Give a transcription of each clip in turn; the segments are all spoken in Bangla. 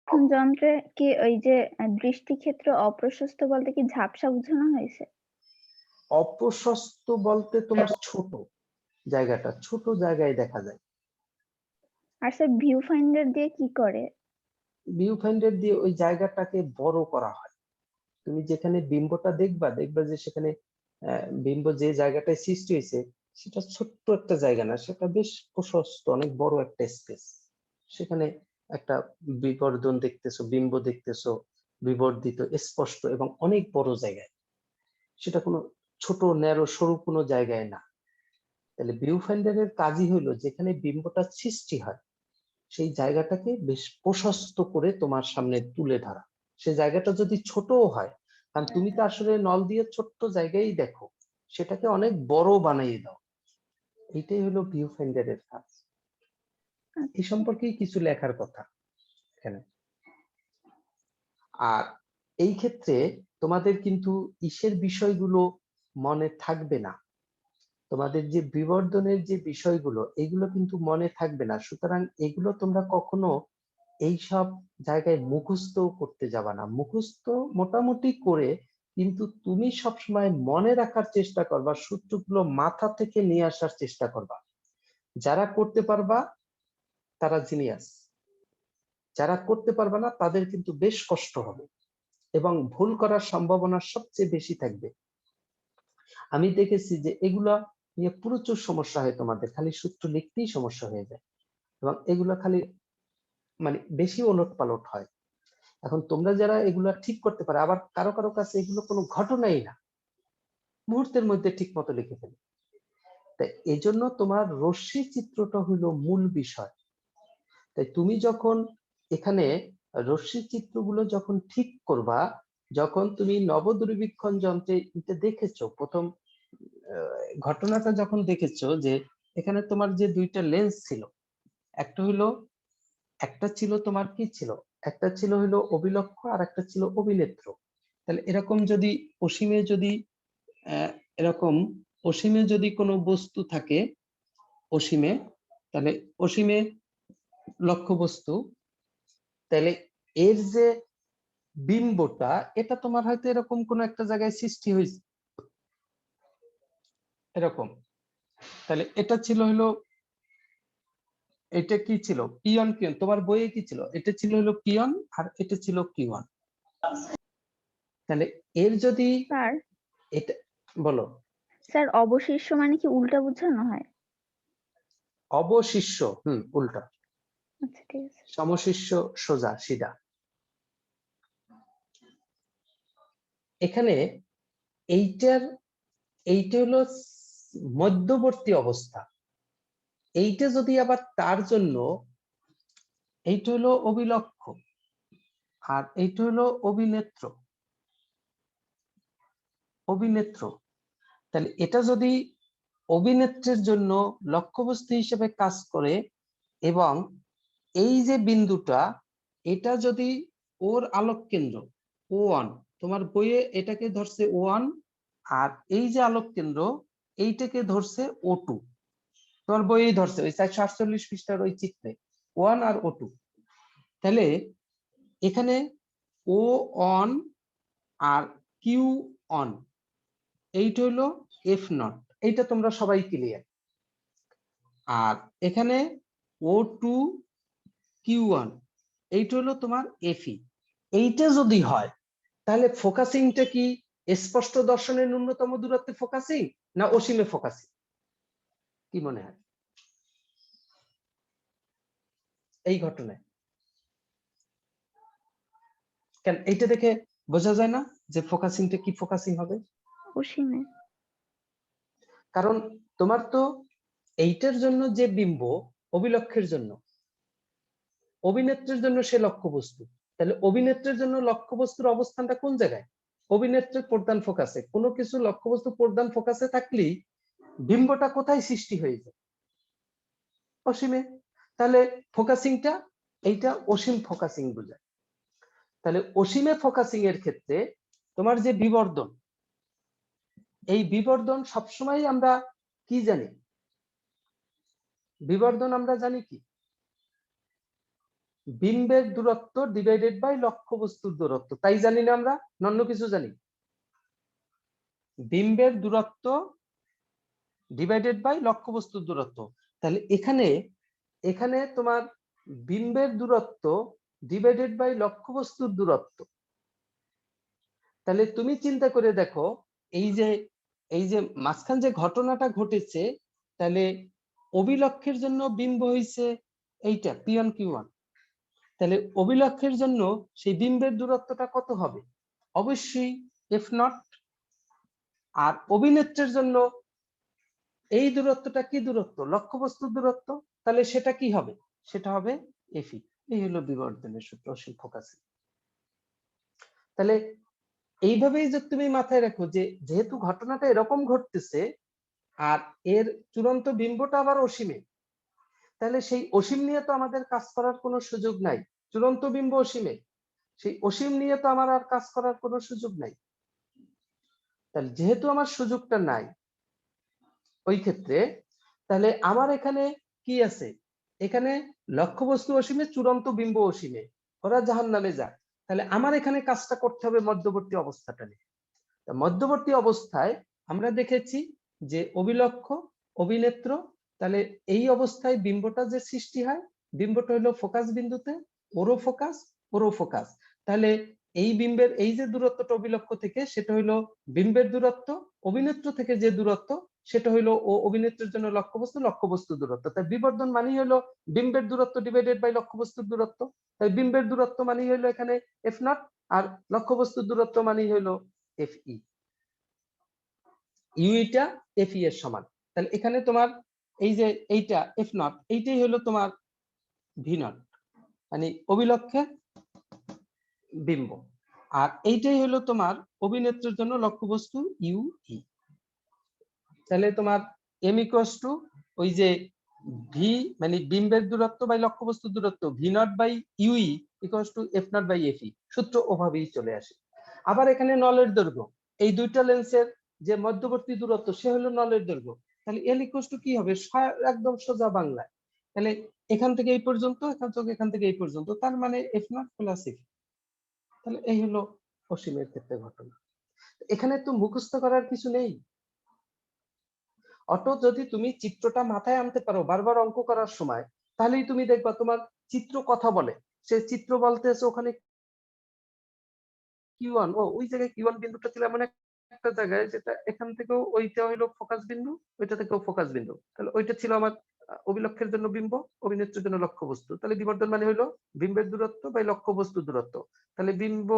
দূরবীক্ষণ যন্ত্রে কি ওই যে দৃষ্টিক্ষেত্র অপ্রশস্ত বলতে কি ঝাপসা বোঝানো হয়েছে? অপ্রশস্ত বলতে তোমার ছোট জায়গাটা, ছোট জায়গায় দেখা যায়। আর স্যার ভিউ ফাইন্ডার দিয়ে কি করে? ভিউ ফাইন্ডার দিয়ে ওই জায়গাটাকে বড় করা হয়। তুমি যেখানে বিম্বটা দেখবা যে সেখানে বিম্ব যে জায়গাটায় সৃষ্টি হয়েছে সেটা ছোট্ট একটা জায়গা না, সেটা বেশ প্রশস্ত, অনেক বড় একটা স্পেস। সেখানে একটা বিবর্ধন দেখতেছো, বিম্ব দেখতেছো, বিবর্ধিত, স্পষ্ট এবং অনেক বড় জায়গায়। সেটা কোনো ছোট ন্যারো সরু কোনো জায়গায় না। তাহলে ভিউ ফাইন্ডারের কাজই হলো যেখানে বিম্বটা সৃষ্টি হয় সেই জায়গাটাকে বেশ প্রশস্ত করে তোমার সামনে তুলে ধরা। সে জায়গাটা যদি ছোটও হয়, কারণ তুমি তো আসলে নল দিয়ে ছোট্ট জায়গায় দেখো, সেটাকে অনেক বড় বানিয়ে দাও। এটাই হলো ভিউ ফাইন্ডারের কাজ। এই সম্পর্কেই কিছু লেখার কথা এখানে। আর এই ক্ষেত্রে তোমাদের কিন্তু ইসের বিষয়গুলো মনে থাকবে না, তোমাদের যে বিবর্ধনের যে বিষয়গুলো এগুলো কিন্তু মনে থাকবে না। সুতরাং এগুলো তোমরা কখনো এইসব জায়গায় মুখস্থ করতে যাবা না। মুখস্থ মোটামুটি করে কিন্তু তুমি সবসময় মনে রাখার চেষ্টা করবা, সূত্রগুলো মাথা থেকে নিয়ে আসার চেষ্টা করবা। যারা করতে পারবা তারা জিনিয়াস, যারা করতে পারবে না তাদের কিন্তু বেশ কষ্ট হবে এবং ভুল করার সম্ভাবনা সবচেয়ে বেশি থাকবে। আমি দেখেছি যে এগুলা নিয়ে প্রচুর সমস্যা হয়, তোমাদের খালি সূত্র লিখতেই সমস্যা হয়ে যায় এবং এগুলো খালি মানে বেশি ওলট পালট হয়। এখন তোমরা যারা এগুলা ঠিক করতে পারে, আবার কারো কারো কাছে এগুলো কোনো ঘটনাই না, মুহূর্তের মধ্যে ঠিক মতো লিখে ফেলে। তাই এই জন্য তোমার রশ্মি চিত্রটা হলো মূল বিষয়। তাই তুমি যখন এখানে রশ্মি চিত্রগুলো যখন ঠিক করবা, যখন তুমি নবদূরবীক্ষণ যন্ত্রে এটা দেখেছো প্রথম ঘটনাটা যখন দেখেছো যে এখানে তোমার যে দুইটা লেন্স ছিল, একটা হলো একটা ছিল তোমার কি ছিল, একটা ছিল হলো অভিলক্ষ আর একটা ছিল অভিনেত্র। তাহলে এরকম যদি অসীমে যদি এরকম অসীমে যদি কোনো বস্তু থাকে অসীমে, তাহলে অসীমে লক্ষ্য বস্তু, তাহলে এর যে বিম্বটা এটা তোমার হয়তো এরকম কোন একটা জায়গায় সৃষ্টি হয়েছে এরকম। তাহলে এটা ছিল হলো, এটা কি ছিল পিয়ন, কিয়ন তোমার বইয়ে কি ছিল, এটা ছিল হলো পিয়ন আর এটা ছিল কিওয়ান। তাহলে এর যদি স্যার এটা বলো। স্যার অবশিষ্ট মানে কি উল্টা বোঝানো হয়? অবশিষ্য উল্টা, আচ্ছা ঠিক আছে। সমশিষ্য সোজা সিধা। এখানে এইটা হলো মধ্যবর্তী অবস্থা। এইটা যদি আবার তার জন্য এইটা হলো অভিলক্ষ আর এইটা হলো অভিনেত্র, অভিনেত্র। তাহলে এটা যদি অভিনেত্রের জন্য লক্ষ্যবস্তু হিসেবে কাজ করে এবং এই যে বিন্দুটা এটা যদি ওর আলোক কেন্দ্র O1, তোমার বইয়ে এটাকে ধরছে O1, আর এই যে আলোক কেন্দ্র এইটাকে ধরছে O2, তোমার বইয়ে ধরছে ওই 448 পৃষ্ঠার ওই চিত্রে O1 আর O2। তাহলে এখানে O1 আর Q1 এইটা হলো F0, এইটা তোমরা সবাই ক্লিয়ার। আর এখানে O2 Q1 এইটা হলো তোমার FE। এইটা যদি হয় তাহলে ফোকাসিংটা কি স্পষ্ট দর্শনের ন্যূনতম দূরত্বে ফোকাসিং না অসীমে ফোকাসিং, কি মনে হয় এই ঘটনায়? কেন এইটা দেখে বোঝা যায় না যে ফোকাসিংটা কি ফোকাসিং হবে? অসীমে। কারণ তোমার তো এইটার জন্য যে বিম্ব অভিলক্ষের জন্য, অভিনেত্রের জন্য সে লক্ষ্যবস্তু, তাহলে অভিনেত্রের জন্য লক্ষ্যবস্তুর অবস্থানটা কোন জায়গায়? অভিনেত্রের প্রধান ফোকাসে। কোনো কিছু লক্ষ্যবস্তু প্রধান ফোকাসে থাকলেই বিম্বটা কোথায় সৃষ্টি হয়ে যায়? অসীমে। তাহলে ফোকাসিংটা এইটা অসীম ফোকাসিং বোঝায়। তাহলে অসীমে ফোকাসিং এর ক্ষেত্রে তোমার যে বিবর্ধন, এই বিবর্ধন সবসময় আমরা কি জানি? বিবর্ধন আমরা জানি কি? বিম্বের দূরত্ব ডিভাইডেড বাই লক্ষ্যবস্তুর দূরত্ব, তাই জানি না আমরা, অন্য কিছু জানি? বিম্বের দূরত্ব ডিভাইডেড বাই লক্ষ্যবস্তুর দূরত্ব। তাহলে এখানে এখানে তোমার বিম্বের দূরত্ব ডিভাইডেড বাই লক্ষ্যবস্তুর দূরত্ব। তাহলে তুমি চিন্তা করে দেখো, এই যে মাঝখান যে ঘটনাটা ঘটেছে, তাহলে অভিলক্ষের জন্য বিম্ব হইছে এইটা P1 Q1। তাহলে অভিলক্ষের জন্য সেই বিম্বের দূরত্বটা কত হবে? অবশ্যই f0। আর অভিনেত্রের জন্য এই দূরত্বটা কি দূরত্ব? লক্ষ্যবস্তুর দূরত্ব। তাহলে সেটা কি হবে? সেটা হবে FE। এই হলো বিবর্ধনের সূত্র, অসীম ফোকাসে। তাহলে এইভাবেই যে তুমি মাথায় রাখো যে যেহেতু ঘটনাটা এরকম ঘটতেছে আর এর চূড়ান্ত বিম্বটা আবার অসীমে, তাহলে সেই অসীম নিয়ে তো আমাদের কাজ করার কোনো সুযোগ নাই। চূড়ান্ত বিম্ব অসীমে, সেই অসীম নিয়ে তো আমার আর কাজ করার কোনো সুযোগ নাই। তাহলে যেহেতু আমার সুযোগটা নাই ওই ক্ষেত্রে, তাহলে আমার এখানে কি আছে? এখানে লক্ষ্যবস্তু অসীমে, চূড়ান্ত বিম্ব অসীমে, ওরা জাহান্নামে যাক। তাহলে আমার এখানে কাজটা করতে হবে মধ্যবর্তী অবস্থাটা নিয়ে। মধ্যবর্তী অবস্থায় আমরা দেখেছি যে অভিলক্ষ, অভিনেত্র, তাহলে এই অবস্থায় বিম্বটা যে সৃষ্টি হয়, বিম্বটা হলো ফোকাস বিন্দুতে ওরো ফোকাস, ওরো ফোকাস। তাহলে এই বিম্বের এই যে দূরত্বটা অভিলক্ষ থেকে, সেটা হলো বিম্বের দূরত্ব। অভিনেত্র থেকে যে দূরত্ব, সেটা হলো ও অভিনেত্রের জন্য লক্ষ্যবস্তু, লক্ষ্যবস্তু দূরত্ব। তাই বিবর্ধন মানেই হলো বিম্বের দূরত্ব ডিভাইডেড বাই লক্ষ্যবস্তুর দূরত্ব। তাই বিম্বের দূরত্ব মানেই হলো এখানে f0, আর লক্ষ্যবস্তুর দূরত্ব মানেই হলো FE। ইউইটা FE এর সমান। তাহলে এখানে তোমার এই যে এইটা f0, এইটাই হলো তোমার v0, মানে অভিলক্ষের বিম্ব। আর এইটাই হলো তোমার অভিনেত্রের জন্য লক্ষ্যবস্তু UE। তাহলে তোমার m ইকুয়ালস টু ওই যে v, মানে বিম্বের দূরত্ব বাই লক্ষ্যবস্তুর দূরত্ব, v0 by UE equals to f0 by FE। সূত্র ওভাবেই চলে আসে। আবার এখানে নলের দৈর্ঘ্য, এই দুইটা লেন্সের যে মধ্যবর্তী দূরত্ব, সে হলো নলের দৈর্ঘ্য। তাহলে L ইকুয়ালস টু কি হবে? একদম সোজা বাংলায়, তাহলে এখান থেকে এই পর্যন্ত, এখান থেকে এই পর্যন্ত, তার মানে f0 প্লাস FE। তাহলে এই হলো অসীমের ক্ষেত্রে ঘটনা। এখানে তো মুখস্থ করার কিছু নেই। অটো যদি তুমি চিত্রটা মাথায় আনতে পারো বারবার অঙ্ক করার সময়, তাহলেই তুমি দেখবা তোমার চিত্র কথা বলে। সে চিত্র বলতেছে ওখানে Q1, ওই জায়গায় Q1 বিন্দুটা ছিল এমন একটা জায়গায় যেটা এখান থেকেও ওইটা হলো ফোকাস বিন্দু, ওইটা থেকেও ফোকাস বিন্দু। তাহলে ওইটা ছিল আমার অভিলক্ষের জন্য বিম্ব, অভিনেত্রের জন্য লক্ষ্যবস্তু। তাহলে বিবর্ধন মানে হলো বিম্বের দূরত্ব বাই লক্ষ্যবস্তুর দূরত্ব। তাহলে বিম্ব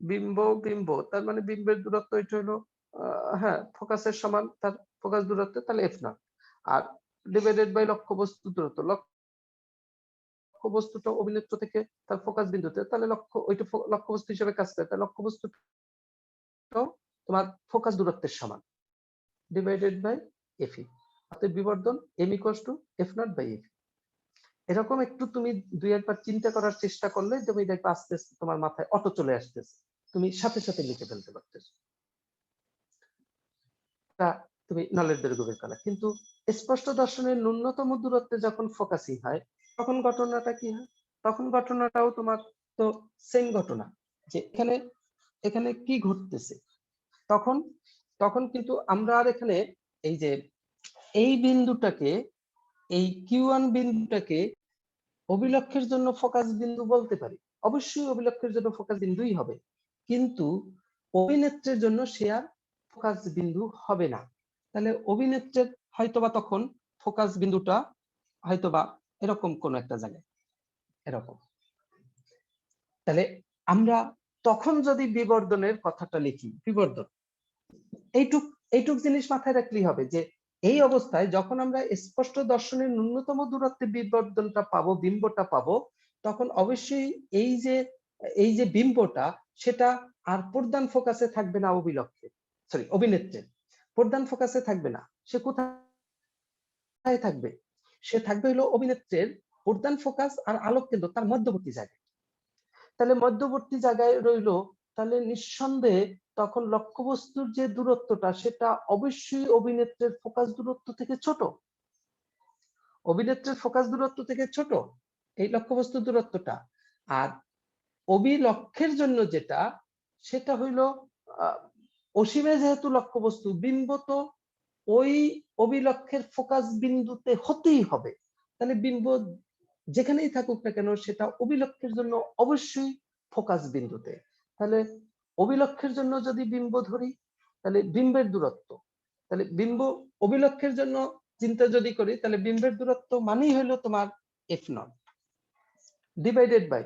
বিম্ব বিম্ব, তার মানে বিম্বের দূরত্ব এটা হলো হ্যাঁ ফোকাসের সমান তার ফোকাস দূরত্ব, তাহলে f0। আর ডিভাইডেড বাই লক্ষ্যবস্তুর দূরত্ব, লক্ষ্যবস্তুটা অভিনেত্র থেকে তার ফোকাস বিন্দুতে, তাহলে ওইটা লক্ষ্যবস্তু হিসেবে কাজ করে, তাহলে লক্ষ্যবস্তু তোমার ফোকাস দূরত্বের সমান ডিভাইডেড বাই FE। অতএব বিবর্ধন m equals to f0 by FE। এরকম একটু তুমি দুই একবার চিন্তা করার চেষ্টা করলে তুমি দেখবে আস্তে আস্তে তোমার মাথায় অটো চলে আসতেছে, তুমি সাথে সাথে লিখে ফেলতে পারতেছো। তা তুমি নলের দৈর্ঘ্য বের করা। কিন্তু স্পষ্ট দর্শনের ন্যূনতম দূরত্বে যখন ফোকাসিং হয়, তখন ঘটনাটা কি হয়? তখন ঘটনাটাও তোমার তো সেম ঘটনা, যে এখানে এখানে কি ঘটতেছে। তখন তখন কিন্তু আমরা আর এখানে এই যে এই বিন্দুটাকে, এই Q1 বিন্দুটাকে অভিলক্ষের জন্য ফোকাস বিন্দু বলতে পারি। অবশ্যই অভিলক্ষের জন্য ফোকাস বিন্দুই হবে, কিন্তু অভিনেত্রের জন্য সে আর ফোকাস বিন্দু হবে না। তাহলে অভিনেত্রের হয়তোবা তখন ফোকাস বিন্দুটা হয়তোবা এরকম কোন একটা জায়গায়, এরকম। তাহলে আমরা তখন যদি বিবর্ধনের কথাটা লিখি, বিবর্ধন এইটুক জিনিস মাথায় রাখলেই হবে যে এই অবস্থায় যখন আমরা স্পষ্ট দর্শনের ন্যূনতম দূরত্বে বিবর্ধনটা পাবো, বিম্বটা পাবো, তখন অবশ্যই এই যে বিম্বটা, সেটা আর প্রধান ফোকাসে থাকবে না, অভিনেত্রের প্রধান ফোকাসে থাকবে না। সে কোথায় থাকবে? সে থাকবে হলো অভিনেত্রের প্রধান ফোকাস আর আলোক কেন্দ্র তার মধ্যবর্তী জায়গায়। তাহলে মধ্যবর্তী জায়গায় রইলো, তাহলে নিঃসন্দেহে তখন লক্ষ্যবস্তুর যে দূরত্বটা, সেটা অবশ্যই অভিনেত্রের ফোকাস দূরত্ব থেকে ছোট, অভিনেত্রের ফোকাস দূরত্ব থেকে ছোট। এই লক্ষ্যবস্তু দূরত্বটা। আর অভিলক্ষের জন্য যেটা, সেটা হইল অসীমে যেহেতু লক্ষ্যবস্তু, বিম্ব তো ওই অভিলক্ষের ফোকাস বিন্দুতে হতেই হবে। তাহলে বিম্ব যেখানেই থাকুক না কেন সেটা অভিলক্ষের জন্য অবশ্যই ফোকাস বিন্দুতে। তাহলে অভিলক্ষের জন্য যদি বিম্ব ধরি তাহলে বিম্বের দূরত্ব, তাহলে বিম্ব অভিলক্ষের জন্য চিন্তা যদি করি তাহলে বিম্বের দূরত্ব মানেই হলো তোমার এফ নট ডিভাইডেড বাই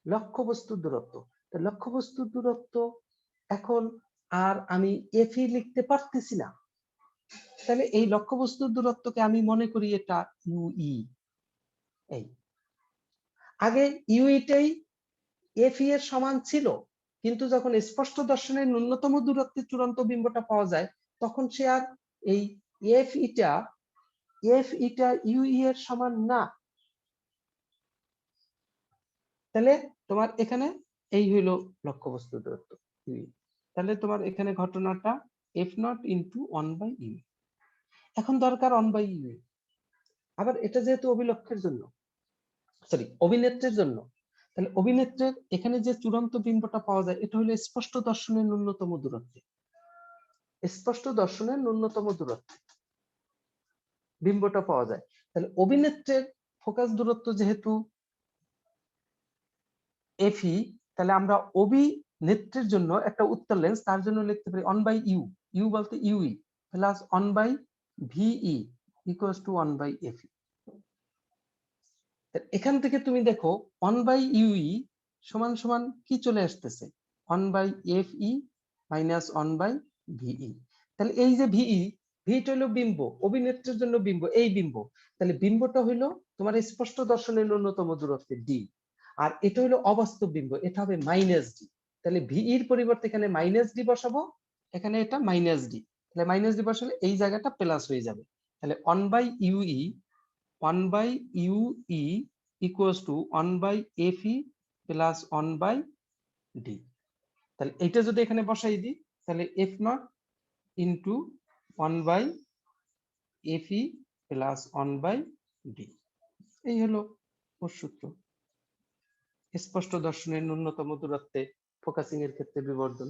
লক্ষ্যবস্তুর দূরত্ব। লক্ষ্যবস্তুর দূরত্ব এখন আর আমি এফই লিখতে পারতেছি না, তাহলে এই লক্ষ্যবস্তুর দূরত্বকে আমি মনে করি এটা ইউই। এই আগে ইউইটাই এফই এর সমান ছিল, কিন্তু যখন স্পষ্ট দর্শনের ন্যূনতম দূরত্বে চূড়ান্ত বিম্বটা পাওয়া যায় তখন সে আর এই এফ ইটা ইউই এর সমান না। তাহলে তোমার এখানে এই হইলো লক্ষ্যবস্তু দূরত্ব ইউই। তাহলে তোমার এখানে ঘটনাটা এফ নট ইন্টু 1/ইউ। এখন দরকার 1/ইউ। আবার এটা যেহেতু অভিলক্ষের জন্য, সরি অভিনেত্রের জন্য, তাহলে অভিনেত্রের এখানে যে চূড়ান্ত বিম্বটা পাওয়া যায় এটা হলো স্পষ্ট দর্শনের ন্যূনতম দূরত্বে। স্পষ্ট দর্শনের ন্যূনতম দূরত্বে বিম্বটা পাওয়া যায়। তাহলে অভিনেত্রের ফোকাস দূরত্ব যেহেতু এফই, তাহলে আমরা অভিনেত্রের জন্য একটা উত্তর লেন্স, তার জন্য লিখতে পারি 1/ইউ। ইউ বলতে ইউই প্লাস 1/ভিই ইকুয়ালস টু 1/এফই। এখান থেকে তুমি দেখো 1/ইউই সমান সমান কি চলে আসতেছে, 1/এফই মাইনাস 1/ভিই। তাহলে এই যে ভিটা হলো বিম্ব, অভিনেত্রের জন্য বিম্ব, এই বিম্ব। তাহলে বিম্বটা হইলো তোমার স্পষ্ট দর্শনের ন্যূনতম দূরত্বে ডি, আর এটা হলো অবাস্তব বিম্ব, এটা হবে মাইনাস ডি। তাহলে ভিইর পরিবর্তে এখানে মাইনাস ডি বসাবো, এখানে এটা মাইনাস ডি। তাহলে মাইনাস ডি বসালে এই জায়গাটা প্লাস হয়ে যাবে। তাহলে 1/ইউই equals to 1/fe plus 1/d। তাহলে এটা যদি এখানে বসাই দিই তাহলে f not into 1/fe plus 1/d, এই হলো ওর সূত্র। স্পষ্ট দর্শনের ন্যূনতম দূরত্বে ফোকাসিং এর ক্ষেত্রে বিবর্ধন।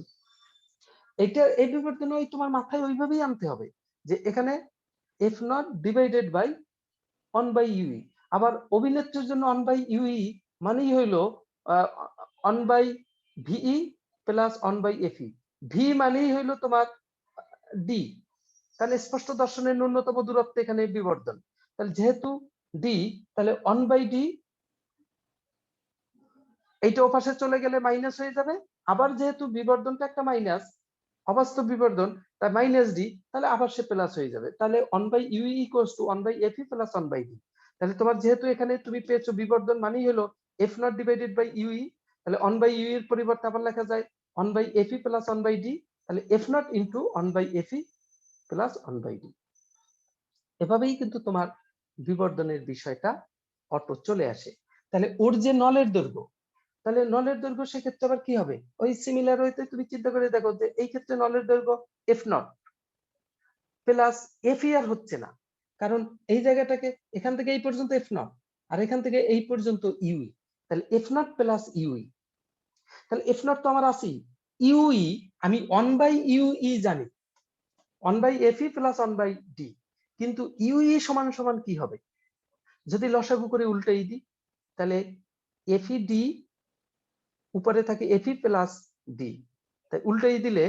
এই বিবর্ধন ওই তোমার মাথায় ওইভাবেই আনতে হবে যে এখানে f নট ডিভাইডেড বাই 1/ইউই। আবার অভিনেত্রের জন্য 1/ইউই মানেই হইল 1/ভিই প্লাস 1/এফই। ভি মানেই হইল তোমার ডি, তাহলে স্পষ্ট দর্শনের ন্যূনতম দূরত্ব এখানে বিবর্ধন। তাহলে যেহেতু ডি, তাহলে 1/ডি, এইটা ওপাশে চলে গেলে মাইনাস হয়ে যাবে। আবার যেহেতু বিবর্ধনটা একটা মাইনাস, অবাস্তব বিবর্ধন, তাই মাইনাস ডি, তাহলে আবার সে প্লাস হয়ে যাবে। তাহলে 1/ইউই ইকুয়ালস টু 1/এফই প্লাস 1/ডি। তাহলে তোমার যেহেতু এখানে তুমি পেয়েছো বিবর্ধন মানেই হলো F not divided by UE, তাহলে 1/ইউই এর পরিবর্তে আবার লেখা যায় 1/এফই প্লাস 1/ডি। তাহলে এফ নট ইন্টু 1/এফই প্লাস 1/ডি। এভাবেই কিন্তু তোমার বিবর্ধনের বিষয়টা অটো চলে আসে। তাহলে ওর যে নলের দৈর্ঘ্য, তাহলে নলের দৈর্ঘ্য সেক্ষেত্রে আবার কি হবে, ওই সিমিলার হইতে তুমি চিন্তা করে দেখো যে এই ক্ষেত্রে নলের দৈর্ঘ্য F nought plus F R হচ্ছে না, কারণ এই জায়গাটাকে এখান থেকে এই পর্যন্ত এফ নট আর এখান থেকে এই পর্যন্ত ইউই, তাহলে এফ নট প্লাস ইউই। তাহলে এফ নট তো আমার আছেই, ইউই আমি 1/ইউই জানি, 1/এফই প্লাস 1/ডি, কিন্তু ইউই সমান সমান কি হবে, যদি লসাগু করে উল্টেই দিই তাহলে এফই ডি উপরে থাকে এফই প্লাস ডি, তাই উল্টেই দিলে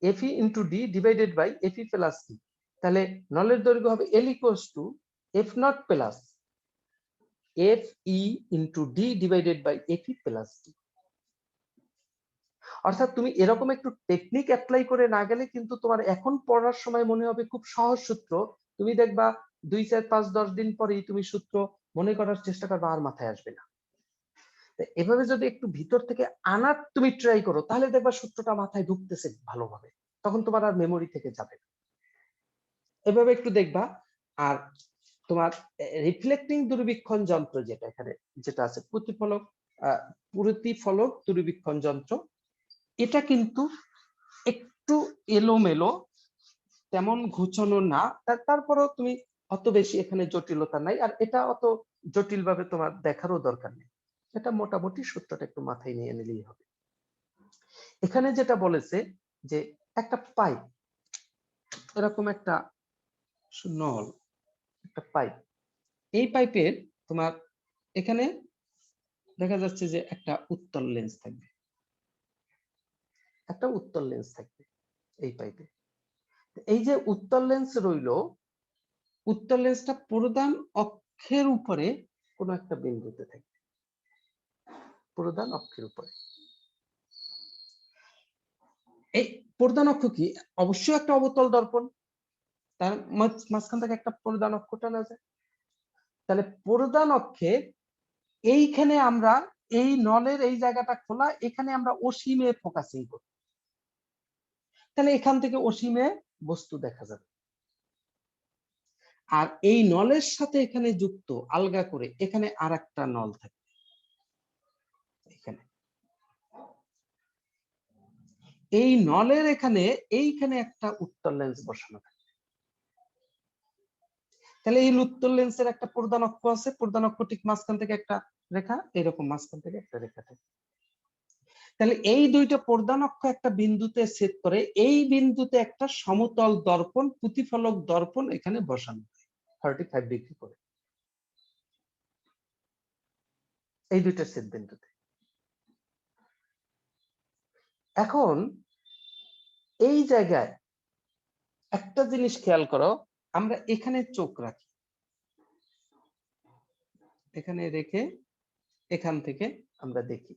F E into D divided by FE plus D. তাহলে নলের দৈর্ঘ্য হবে L equals to F nought plus F E into D divided by FE plus D. অর্থাৎ তুমি এরকম একটু টেকনিক অ্যাপ্লাই করে না গেলে কিন্তু তোমার এখন পড়ার সময় মনে হবে খুব সহজ সূত্র, তুমি দেখবা 2, 4, 5, 10 দিন পরেই তুমি সূত্র মনে করার চেষ্টা করবা, আর মাথায় আসবে না। এভাবে যদি একটু ভিতর থেকে আনার তুমি ট্রাই করো তাহলে দেখবা সূত্রটা মাথায় ঢুকতেছে ভালোভাবে, তখন তোমার আর মেমোরি থেকে যাবে না। এভাবে একটু দেখবা। আর তোমার রিফ্লেক্টিং দূরবীক্ষণ যন্ত্র যেটা এখানে যেটা আছে, প্রতিফলক দূরবীক্ষণ যন্ত্র, এটা কিন্তু একটু এলোমেলো, তেমন ঘুচানো না, তারপরেও তুমি অত বেশি এখানে জটিলতা নাই, আর এটা অত জটিল ভাবে তোমার দেখারও দরকার নেই, এটা মোটামুটি সূত্রটা একটু মাথায় নিয়ে নিলেই হবে। এখানে যেটা বলেছে যে একটা পাইপ, এরকম একটা নল, একটা পাইপ, এই পাইপের তোমার এখানে দেখা যাচ্ছে যে একটা উত্তল লেন্স থাকবে, একটা উত্তল লেন্স থাকবে এই পাইপে। এই যে উত্তল লেন্স রইল, উত্তল লেন্সটা প্রধান অক্ষের উপরে কোনো একটা বিন্দুতে থাকবে, প্রধান অক্ষের উপরে। এই প্রধান অক্ষ কি? অবশ্যই একটা অবতল দর্পণ, তার মাঝখান থেকে একটা প্রধান অক্ষ টানা যায়। তাহলে প্রধান অক্ষে এইখানে আমরা এই নলের এই জায়গাটা খোলা, এখানে আমরা অসীমে ফোকাসিং করি, তাহলে এখান থেকে অসীমে বস্তু দেখা যাবে। আর এই নলের সাথে এখানে যুক্ত আলগা করে এখানে আর একটা নল থাকে, এখানে এই নলের এখানে এইখানে একটা উত্তল লেন্স বসানো থাকে। তাহলে এই উত্তল লেন্সের একটা প্রধান অক্ষ আছে, প্রধান অক্ষ ঠিক মাঝখান থেকে একটা রেখা, এরকম মাঝখান থেকে একটা রেখা থাকে। তাহলে এই দুইটা প্রধান অক্ষ একটা বিন্দুতে ছেদ করে, এই বিন্দুতে একটা সমতল দর্পণ, প্রতিফলক দর্পণ এখানে বসানো হয় 45 ডিগ্রি করে, এই দুইটা ছেদ বিন্দুতে। এখন এই জায়গায় একটা জিনিস খেয়াল করো, আমরা এখানে চোখ রাখি, এখানে রেখে এখান থেকে আমরা দেখি।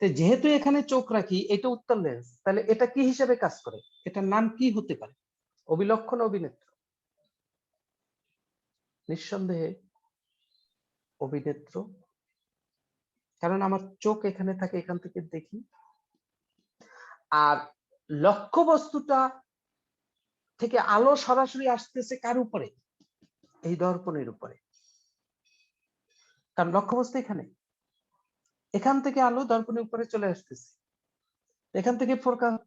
যেহেতু এখানে চোখ রাখি, এটা উত্তল লেন্স, তাহলে এটা কি হিসেবে কাজ করে? এটার নাম কি হতে পারে? অবিলক্ষণ, অভিনেত্র? নিঃসন্দেহে অভিনেত্র, কারণ আমার চোখ এখানে থাকে, এখান থেকে দেখি। আর লক্ষ্য বস্তুটা থেকে আলো সরাসরি আসতেছে কার উপরে? এই দর্পণের উপরে, কারণ লক্ষ্যবস্তু এখানে, এখান থেকে আলো দর্পণের উপরে চলে আসতেছে, এখান থেকে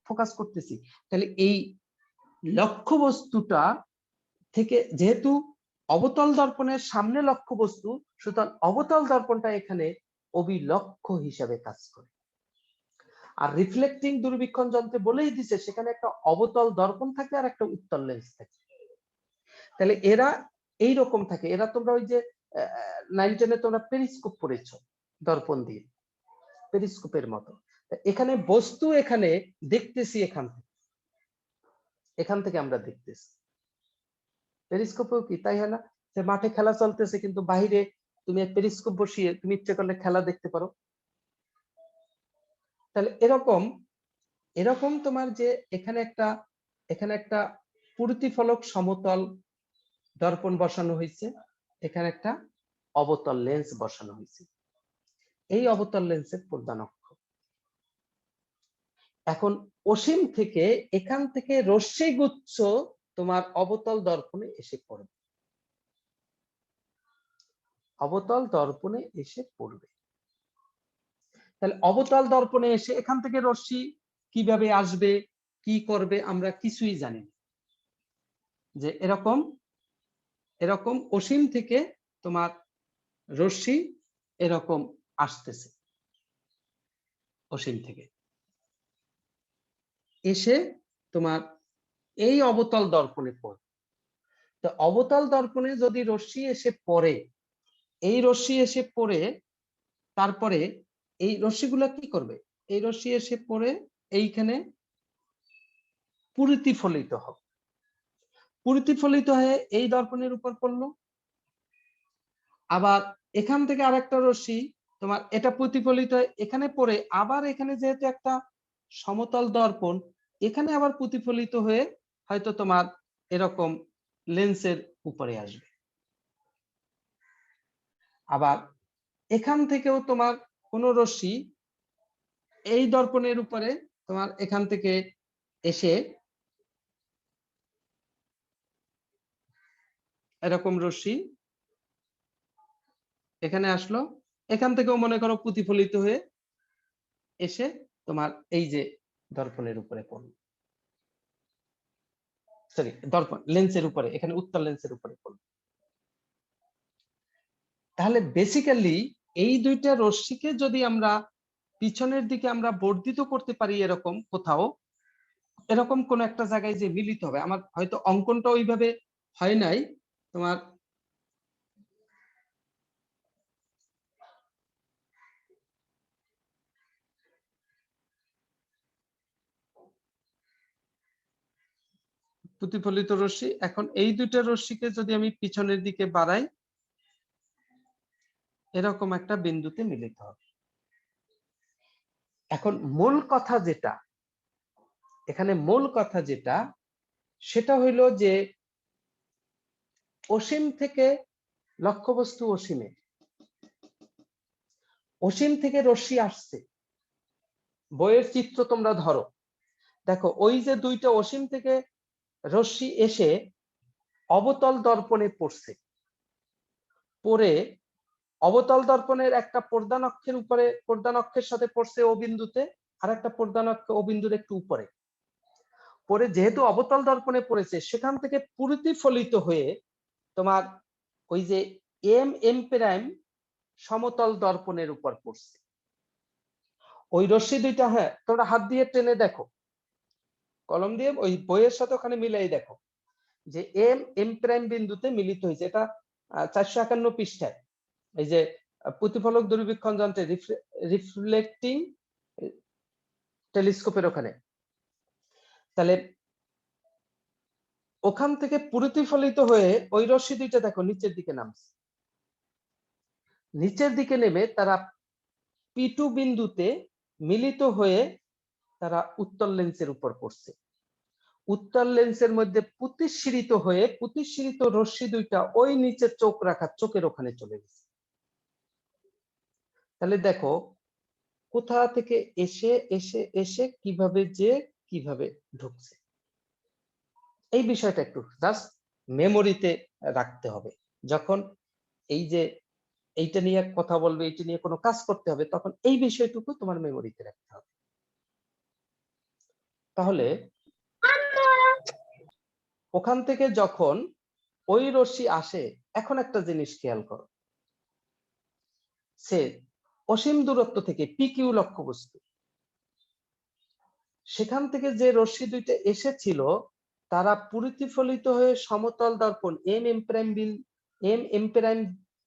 ফোকাস করতেছি। তাহলে এই লক্ষ্যবস্তুটা থেকে, যেহেতু অবতল দর্পণের সামনে লক্ষ্যবস্তু, সুতরাং অবতল দর্পণটা এখানে অবিলক্ষ হিসাবে কাজ করে। আর রিফ্লেক্টিং দূরবীক্ষণ যন্ত্রে বলেই দিছে সেখানে একটা অবতল দর্পণ থাকে আর একটা উত্তল লেন্স থাকে। তাহলে এরা এই রকম থাকে। এরা তোমরা ওই যে 9-10-এ তোমরা পেরিস্কোপ পড়েছো, দর্পণ দিয়ে, পেরিস্কোপের মতো। এখানে বস্তু এখানে দেখতেছি, এখান থেকে আমরা দেখতেছি। পেরিস্কোপেও কি তাই হয় না? যে মাঠে খেলা চলতেছে কিন্তু বাহিরে তুমি পেরিস্কোপ বসিয়ে তুমি ইচ্ছে করলে খেলা দেখতে পারো। তাহলে এরকম এরকম তোমার যে এখানে একটা প্রতিফলক সমতল দর্পণ বসানো হয়েছে, এখানে একটা অবতল লেন্স বসানো হয়েছে, এই অবতল লেন্সের প্রধান অক্ষ। এখন অসীম থেকে এখান থেকে রশ্মি গুচ্ছ তোমার অবতল দর্পণে এসে পড়বে, অবতল দর্পণে এসে পড়বে। তাহলে অবতল দর্পণে এসে এখান থেকে রশ্মি কিভাবে আসবে, কি করবে, আমরা কিছুই জানি না। যে এরকম এরকম অসীম থেকে তোমার রশ্মি এরকম আসতেছে, অসীম থেকে এসে তোমার এই অবতল দর্পণে পড়ে। তো অবতল দর্পণে যদি রশ্মি এসে পড়ে, এই রশ্মি এসে পড়ে, তারপরে এই রশ্মিগুলো কি করবে? এই রশ্মি এসে পড়ে এইখানে প্রতিফলিত হবে, প্রতিফলিত হয়ে এই দর্পণের উপর পড়লো। আবার এখান থেকে আরেকটা রশ্মি তোমার এটা প্রতিফলিত হয়ে এখানে পড়ে, আবার এখানে যেহেতু একটা সমতল দর্পণ, এখানে আবার প্রতিফলিত হয়ে হয়তো তোমার এরকম লেন্সের উপরে আসবে। আবার এখান থেকেও তোমার কোন রশ্মি এই দর্পণের উপরে তোমার এখান থেকে এসে এরকম রশ্মি এখানে আসলো, এখান থেকেও মনে করো প্রতিফলিত হয়ে এসে তোমার এই যে দর্পণের উপরে পড়লো, সরি দর্পণ লেন্সের উপরে, এখানে উত্তল লেন্সের উপরে পড়লো। তাহলে বেসিক্যালি এই দুইটা রশ্মিকে যদি আমরা পিছনের দিকে আমরা বর্ধিত করতে পারি এরকম কোথাও, এরকম কোন একটা জায়গায় যে মিলিত হবে, আমার হয়তো অঙ্কনটা ওইভাবে হয় নাই তোমার, প্রতিফলিত রশ্মি। এখন এই দুইটা রশ্মিকে যদি আমি পিছনের দিকে বাড়াই, এরকম একটা বিন্দুতে মিলিত হবে। এখন মূল কথা যেটা এখানে, মূল কথা যেটা সেটা হইল যে অসীম থেকে লক্ষ্যবস্তু অসীমে, অসীম থেকে রশ্মি আসছে। বইয়ের চিত্র তোমরা ধরো, দেখো ওই যে দুইটা অসীম থেকে রশ্মি এসে অবতল দর্পণে পড়ছে, পড়ে অবতল দর্পণের একটা প্রধান অক্ষের উপরে, প্রধান অক্ষের সাথে পড়ছে ও বিন্দুতে, আর একটা প্রধান অক্ষ ও বিন্দুর একটু উপরে পড়ে, যেহেতু অবতল দর্পণে পড়েছে সেখান থেকে প্রতিফলিত হয়ে তোমার ওই যে এম প্রাইম সমতল দর্পণের উপর পড়ছে। ওই রশ্মি দুইটা, হ্যাঁ তোমরা হাত দিয়ে টেনে দেখো, কলম দিয়ে ওই বইয়ের সাথে ওখানে মিলাই দেখো যে এম প্রাইম বিন্দুতে মিলিত হয়েছে। এটা 451 পৃষ্ঠায়, এই যে প্রতিফলক দূরবীক্ষণ যন্ত্রে রিফ্লেক্টিং টেলিস্কোপের ওখানে। তাহলে ওখান থেকে প্রতিফলিত হয়ে ওই রশ্মি দুইটা দেখো নিচের দিকে নামছে, নিচের দিকে নেমে তারা P2 বিন্দুতে মিলিত হয়ে তারা উত্তল লেন্সের উপর পড়ছে। উত্তল লেন্সের মধ্যে প্রতিসৃত হয়ে প্রতিসৃত রশ্মি দুইটা ওই নিচে চোখ রাখা চোখের ওখানে চলে গেছে। তাহলে দেখো কোথা থেকে এসে এসে এসে কিভাবে যে কিভাবে ঢুকছে। এই বিষয়টা একটু জাস্ট মেমোরিতে রাখতে হবে। যখন এই যে এইটা নিয়ে কথা বলবে, এইটা নিয়ে কোনো কাজ করতে হবে, তখন এই বিষয়টুকু তোমার মেমোরিতে রাখতে হবে। তাহলে ওখান থেকে যখন ওই রশ্মি আসে, এখন একটা জিনিস খেয়াল করো, সে অসীম দূরত্ব থেকে পিকিউ লক্ষ্যবস্তু, সেখান থেকে যে রশ্মি দুইটা এসেছিল তারা প্রতিফলিত হয়ে সমতল দর্পণ এম প্রাইম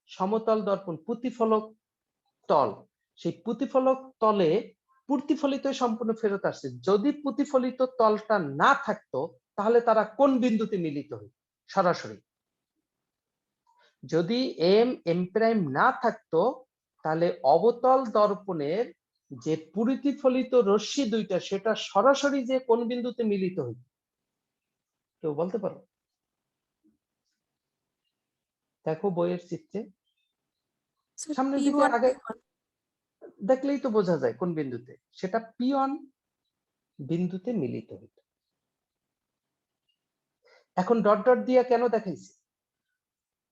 সমতল দর্পণ প্রতিফলক তল, সেই প্রতিফলক তলে প্রতিফলিত সম্পূর্ণ ফেরত আসছে। যদি প্রতিফলিত তলটা না থাকতো তাহলে তারা কোন বিন্দুতে মিলিত হইত? সরাসরি। যদি এম প্রাইম না থাকতো তাহলে অবতল দর্পণের যে প্রতিফলিত রশ্মি দুইটা সেটা সরাসরি যে কোন বিন্দুতে মিলিত হইত? কেউ বলতে পারো? দেখো বইয়ের চিত্রে সামনের দিকে আগে দেখলেই তো বোঝা যায় কোন বিন্দুতে, সেটা P1 বিন্দুতে মিলিত হইত। এখন ডট ডট দিয়ে কেন দেখাইছি?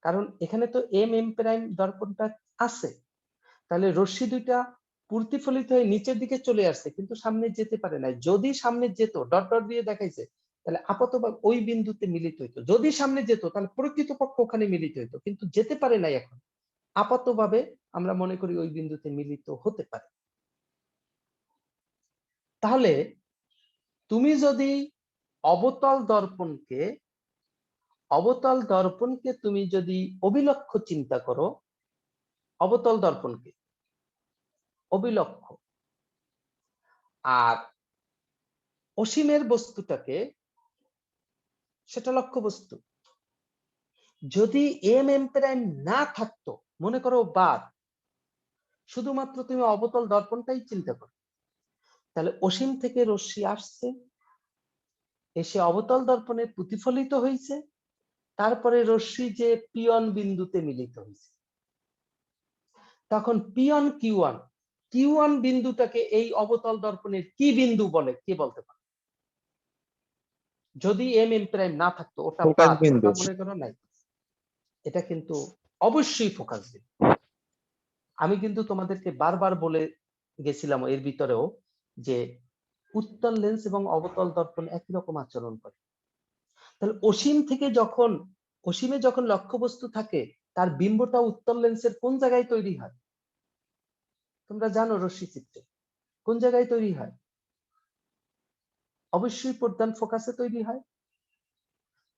কারণ এখানে তো এম প্রাইম দর্পণটা আছে, তাহলে রশ্মি দুইটা প্রতিফলিত হয়ে নিচের দিকে চলে আসছে কিন্তু সামনে যেতে পারে নাই। যদি সামনে যেত, ডট ডট দিয়ে দেখাইছে, তাহলে আপাতত ওই বিন্দুতে মিলিত হইতো। যদি সামনে যেত তাহলে প্রকৃতপক্ষ ওখানে মিলিত হইতো, কিন্তু যেতে পারে নাই। এখন আপাতভাবে আমরা মনে করি ওই বিন্দুতে মিলিত হতে পারে। তাহলে তুমি যদি অবতল দর্পণকে তুমি যদি অবিলক্ষ্য চিন্তা করো, অবতল দর্পণকে অবিলক্ষ্য, আর অসীমের বস্তুটাকে সেটা লক্ষ্য বস্তু। যদি এম প্রাইম না থাকতো, মনে করো বাদ, শুধুমাত্র তুমি অবতল দর্পণটাই চিন্তা করো, তাহলে অসীম থেকে রশ্মি আসছে, এসে অবতল দর্পণে প্রতিফলিত হয়েছে, তারপরে রশ্মি যে P1 বিন্দুতে মিলিত হয়েছে। তখন P1 Q1 বিন্দুটাকে এই অবতল দর্পণের কি বিন্দু বলে? কে বলতে পারে? যদি এম প্রাইম না থাকতো, ওটা বাদ, ওটা মনে করো নাই, এটা কিন্তু অবশ্যই ফোকাস বিন্দু। আমি কিন্তু তোমাদেরকে বারবার বলে গেছিলাম এর ভিতরেও যে উত্তল লেন্স এবং অবতল দর্পণ একই রকম আচরণ করে। তাহলে অসীমে যখন লক্ষ্যবস্তু থাকে তার বিম্বটা উত্তল লেন্সের কোন জায়গায় তৈরি হয়? তোমরা জানো রশ্মি চিত্রে কোন জায়গায় তৈরি হয়? অবশ্যই প্রধান ফোকাসে তৈরি হয়।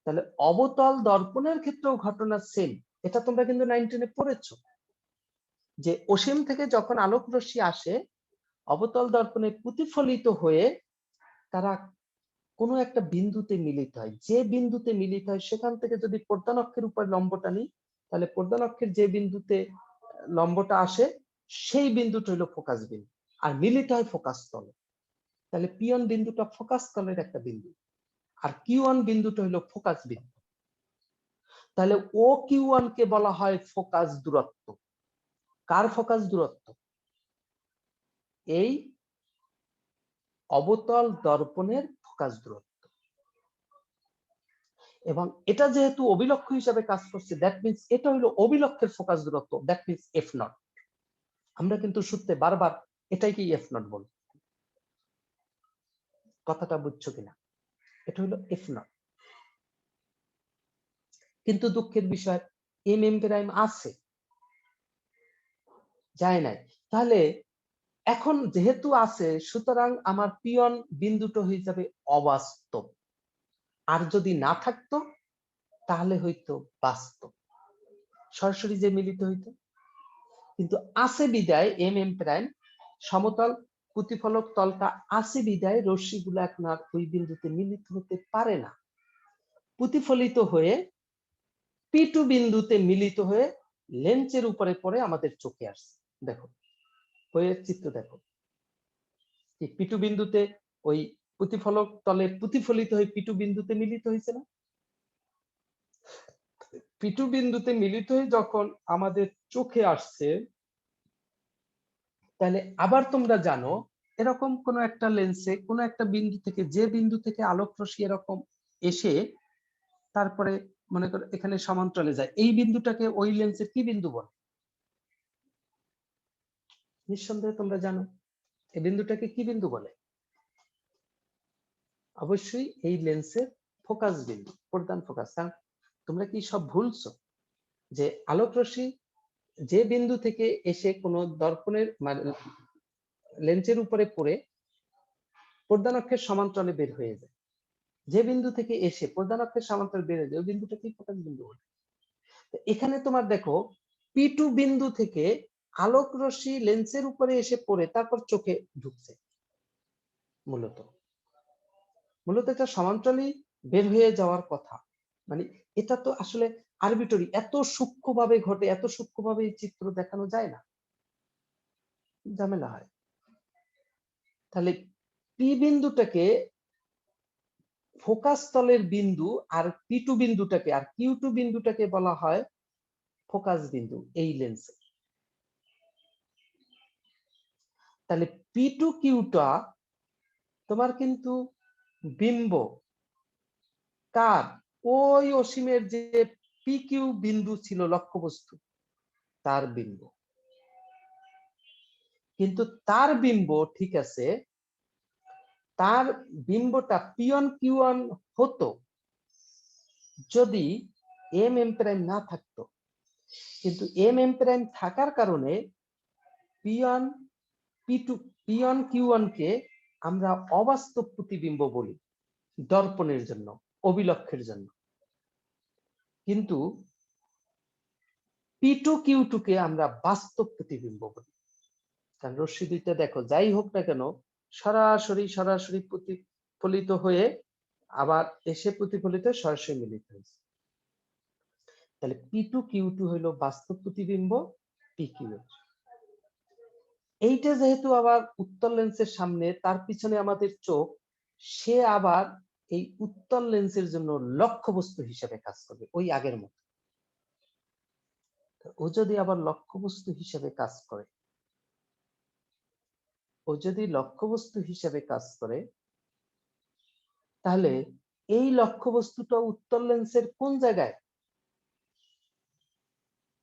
তাহলে অবতল দর্পণের ক্ষেত্রেও ঘটনা সেম। এটা তোমরা কিন্তু 9-10 পড়েছো যে অসীম থেকে যখন আলোক রশ্মি আসে অবতল দর্পণে প্রতিফলিত হয়ে তারা কোনো একটা বিন্দুতে মিলিত হয়। যে বিন্দুতে মিলিত হয় সেখান থেকে যদি প্রধান অক্ষের উপর লম্বটা নিই তাহলে প্রধান অক্ষের যে বিন্দুতে লম্বটা আসে সেই বিন্দুটা হলো ফোকাস বিন্দু, আর মিলিত হয় ফোকাস তলে। তাহলে P1 বিন্দুটা ফোকাস তলের একটা বিন্দু, আর Q1 বিন্দুটা হলো ফোকাস বিন্দু। তাহলে OQ1 কে বলা হয় ফোকাস দূরত্ব। কার ফোকাস দূরত্ব? এই অবতল দর্পণের ফোকাস দূরত্ব। এবং এটা যেহেতু অভিলক্ষ হিসাবে কাজ করছে, দ্যাট মিন্স এটা হলো অভিলক্ষের ফোকাস দূরত্ব, দ্যাট মিন্স F0। আমরা কিন্তু সূত্রে বারবার এটাই কি F0 বলি। কথাটা বুঝছো কিনা? এটা হলো F0। কিন্তু দুঃখের বিষয় MM প্রাইম আছে, যায় নাই। তাহলে এখন যেহেতু আছে সুতরাং আমার P1 বিন্দুটা হয়ে যাবে অবাস্তব, আর যদি না থাকতো তাহলে হইতো বাস্তব, সরাসরি যে মিলিত হইতো। কিন্তু আছে বিদায় MM প্রাইম সমতল প্রতিফলক তলটা আছে বিদায় রশ্মিগুলো এখন আর ওই বিন্দুতে মিলিত হতে পারে না, প্রতিফলিত হয়ে P2 বিন্দুতে মিলিত হয়ে লেন্সের উপরে পড়ে আমাদের চোখে আসছে। দেখো বইয়ের চিত্র দেখো, P2 বিন্দুতে ওই প্রতিফলক তলে প্রতিফলিত হয়ে P2 বিন্দুতে মিলিত হয়েছে না? P2 বিন্দুতে মিলিত হয়ে যখন আমাদের চোখে আসছে, তাহলে আবার তোমরা জানো এরকম কোন একটা লেন্সে কোন একটা বিন্দু থেকে, যে বিন্দু থেকে আলোক রশ্মি এরকম এসে তারপরে মনে করো এখানে সমান্তরালে যায়, এই বিন্দুটাকে ওই লেন্সের কি বিন্দু বলে? নিঃসন্দেহে তোমরা জানো এই বিন্দুটাকে কি বিন্দু বলে? অবশ্যই এই লেন্সের ফোকাস বিন্দু, প্রধান ফোকাস। তোমরা কি সব ভুলছো যে আলোক রশ্মি যে বিন্দু থেকে এসে কোন দর্পণের মানে লেন্সের উপরে পড়ে প্রধান অক্ষের সমান্তরালে বের হয়ে যায়, যে বিন্দু থেকে এসে প্রধান অক্ষের সমান্তরালে বের হয়ে যায় ওই বিন্দুটাকে ফোকাস বিন্দু বলে। এখানে তোমার দেখো P2 বিন্দু থেকে আলোক রশ্মি লেন্সের উপরে এসে পড়ে তারপর চোখে ঢুকছে, মূলত এটা সমান্তরালে বের হয়ে যাওয়ার কথা। মানে এটা তো আসলে আরবিটরি, এত সূক্ষ্মভাবে ঘটে, এত সূক্ষ্মভাবে এই চিত্র দেখানো যায় না, ঝামেলা হয়। তাহলে পি বিন্দুটাকে ফোকাস তলের বিন্দু, আর P2 বিন্দুটাকে আর Q2 বিন্দুটাকে বলা হয় ফোকাস বিন্দু এই লেন্সে। তাহলে P2 Q2 তোমার কিন্তু বিম্ব কার? ওই অসীমের যে PQ বিন্দু ছিল লক্ষ্যবস্তু তার বিম্ব। কিন্তু তার বিম্ব ঠিক আছে, তার বিম্বটা P1 Q1 হতো যদি MM প্রাইম না থাকতো। কিন্তু MM প্রাইম থাকার কারণে P1 P2 P1 Q1 কে আমরা অবাস্তব প্রতিবিম্ব বলি দর্পণের জন্য, অভিলক্ষের জন্য। কিন্তু P2 Q2 কে আমরা বাস্তব প্রতিবিম্ব বলি। কারণ রশ্মি দুইটা দেখো যাই হোক না কেন সরাসরি প্রতিফলিত হয়ে আবার এসে প্রতিফলিত সরাসরি মিলিত হয়েছে। তাহলে P2 Q2 হলো বাস্তব প্রতিবিম্ব, PQ। এইটা যেহেতু আবার উত্তল লেন্সের সামনে, তার পিছনে আমাদের চোখ, সে আবার এই উত্তল লেন্সের জন্য লক্ষ্যবস্তু হিসেবে কাজ করবে ওই আগের মতো। ও যদি আবার লক্ষ্যবস্তু হিসেবে কাজ করে, তাহলে এই লক্ষ্যবস্তুটা উত্তল লেন্সের কোন জায়গায়?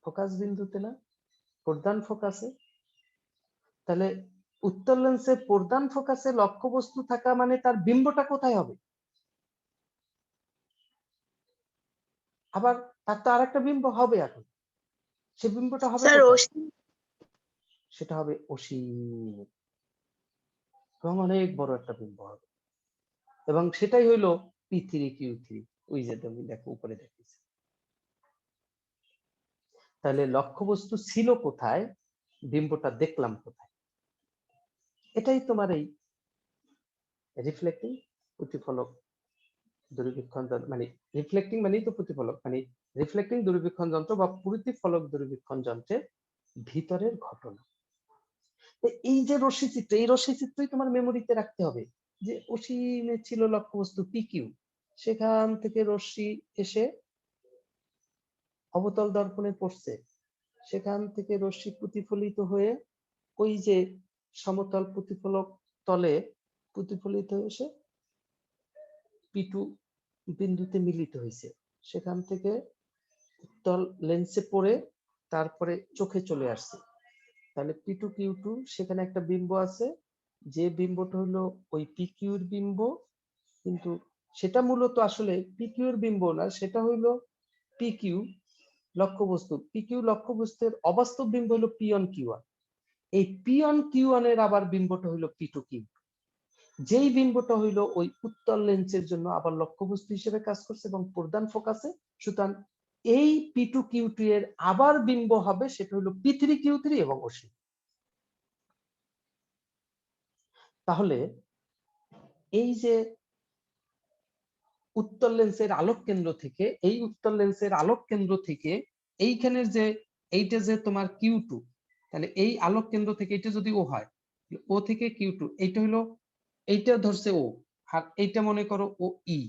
ফোকাস বিন্দুতে না, প্রধান ফোকাসে। তাহলে উত্তল লেন্সের প্রধান ফোকাসে লক্ষ্যবস্তু থাকা মানে তার বিম্বটা কোথায় হবে? আবার তার তো আরেকটা বিম্ব হবে এখন, সে বিম্বটা হবে স্যার কোথায়? অসীম। সেটা হবে অসীম এবং অনেক বড় একটা বিম্ব হবে, এবং সেটাই হইলো P3Q3। ওই যে তুমি দেখো উপরে দেখতেছি। তাহলে লক্ষ্যবস্তু ছিল কোথায়, বিম্বটা দেখলাম কোথায়? এটাই তোমার এই রিফ্লেক্টিং প্রতিফলক দূরবীক্ষণ যন্ত্র, মানে রিফ্লেক্টিং মানেই তো প্রতিফলক, মানে রিফ্লেক্টিং দূরবীক্ষণ যন্ত্র বা প্রতিফলক দূরবীক্ষণ যন্ত্রের ভিতরের ঘটনা। এই যে রশ্মিচিত্র, এই রশ্মিচিত্রই তোমার মেমোরিতে রাখতে হবে যে অসীমে ছিল লক্ষ্যবস্তু PQ, সেখান থেকে রশ্মি এসে অবতল দর্পণে পড়ছে, সেখান থেকে রশ্মি প্রতিফলিত হয়ে ওই যে সমতল প্রতিফলক তলে প্রতিফলিত হয়ে এসে P2 বিন্দুতে মিলিত হয়েছে, সেখান থেকে উত্তল লেন্সে পড়ে তারপরে চোখে চলে আসছে। তাহলে P2Q2 সেখানে একটা বিম্ব আছে, যে বিম্বটা হলো ওই PQ এর বিম্ব, কিন্তু সেটা মূলত আসলে PQ এর বিম্ব না, সেটা হইলো PQ লক্ষ্যবস্তু। PQ লক্ষ্যবস্তুর অবাস্তব বিম্ব হলো P1Q1। এই P1Q1 এর আবার বিম্বটা হইলো P2Q2, যেই বিম্বটা হইলো ওই উত্তল লেন্সের জন্য আবার লক্ষ্যবস্তু হিসেবে কাজ করছে এবং প্রধান ফোকাসে। সুতরাং এই P2Q2 এর আবার বিম্ব হবে, সেটা হলো P3Q3 এবং অসীম। তাহলে এই যে উত্তল লেন্সের আলোক কেন্দ্র থেকে, এই উত্তল লেন্সের আলোক কেন্দ্র থেকে এইখানের যে এইটা যে তোমার Q2, তাহলে এই আলোক কেন্দ্র থেকে এটা যদি ও হয়, ও থেকে Q2, এইটা হলো, এইটা ধরছে ও, আর এইটা মনে করো ও ই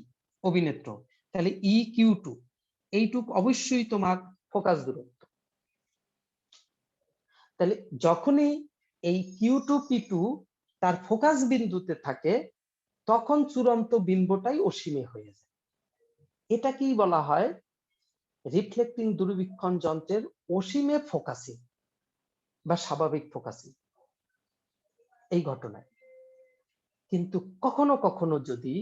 অভিনেত্র, তাহলে EQ2 এইটুক অবশ্যই তোমার ফোকাস দূরত্ব। তাহলে যখনই এই Q2P2 তার ফোকাস বিন্দুতে থাকে, তখন চূড়ান্ত বিম্বটাই অসীমে হয়ে যায়। এটা কি বলা হয়? রিফ্লেক্টিং দূরবীক্ষণ যন্ত্রের অসীমে ফোকাসিং বা স্বাভাবিক ফোকাসিং এই ঘটনায়। কিন্তু কখনো কখনো যদি